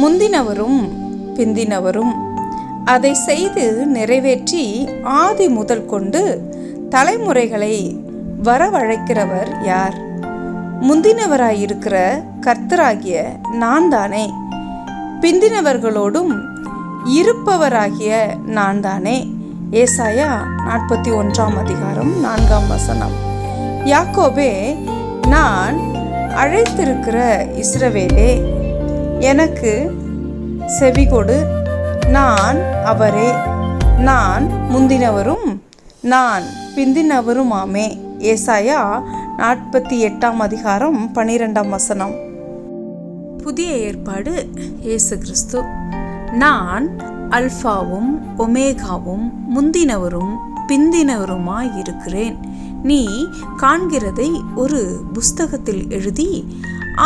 முந்தினவரும் பிந்தினவரும் அதை செய்து நிறைவேற்றி ஆதி முதல் கொண்டு தலைமுறைகளை வரவழைக்கிறவர் யார்? முந்தினவராயிருக்கிற கர்த்தராகிய நான் தானே, பிந்தினவர்களோடும் இருப்பவராகிய நான் தானே. ஏசாயா 41:4. யாக்கோபே, நான் அழைத்திருக்கிற இஸ்ரவேலே, எனக்கு செவிகொடு, நான் அவரே, நான் முந்தினவரும் நான் பிந்தினவருமாமே. ஏசாயா 48:12. புதிய ஏற்பாடு இயேசு கிறிஸ்து, நான் அல்பாவும் ஒமேகாவும் முந்தினவரும் பிந்தினவருமாயிருக்கிறேன். நீ காண்கிறதை ஒரு புஸ்தகத்தில் எழுதி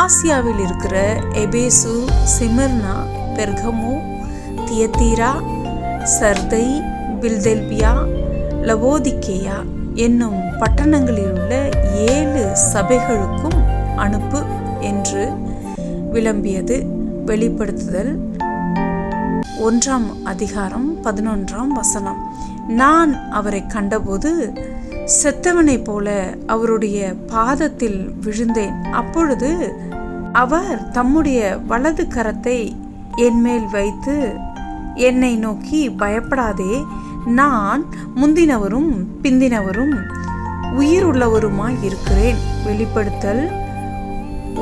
ஆசியாவில் இருக்கிற எபேசு, சிமிர்னா, பெர்கமு, தியத்தீரா, சர்தை, பில்தெல்பியா, லவோதிக்கேயா என்னும் பட்டணங்களில் உள்ள 7 சபைகளுக்கும் அனுப்பு என்று விளம்பியது. வெளிப்படுத்துதல் 1:11. நான் அவரை கண்டபோது செத்தவனைப் போல அவருடைய பாதத்தில் விழுந்தேன். அப்பொழுது அவர் தம்முடைய வலது கரத்தை என்மேல் வைத்து என்னை நோக்கி, பயப்படாதே, நான் முந்தினவரும் பிந்தினவரும் உயிருள்ளவருமாய் இருக்கிறேன். வெளிப்படுத்தல்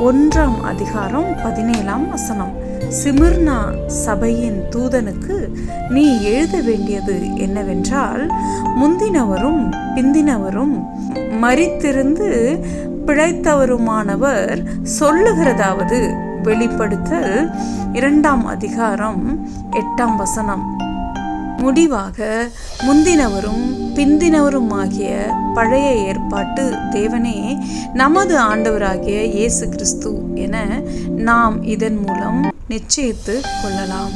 1:17. சிமிர்னா சபையின் தூதனுக்கு நீ எழுத வேண்டியது என்னவென்றால், முந்தினவரும் பிந்தினவரும் மரித்திருந்து பிழைத்தவருமானவர் சொல்லுகிறதாவது. வெளிப்படுத்தல் 2:8. முடிவாக, முந்தினவரும் பிந்தினவருமாகிய பழைய ஏற்பாட்டு தேவனே நமது ஆண்டவராகிய இயேசு கிறிஸ்து என நாம் இதன் மூலம் நிச்சயித்து கொள்ளலாம்.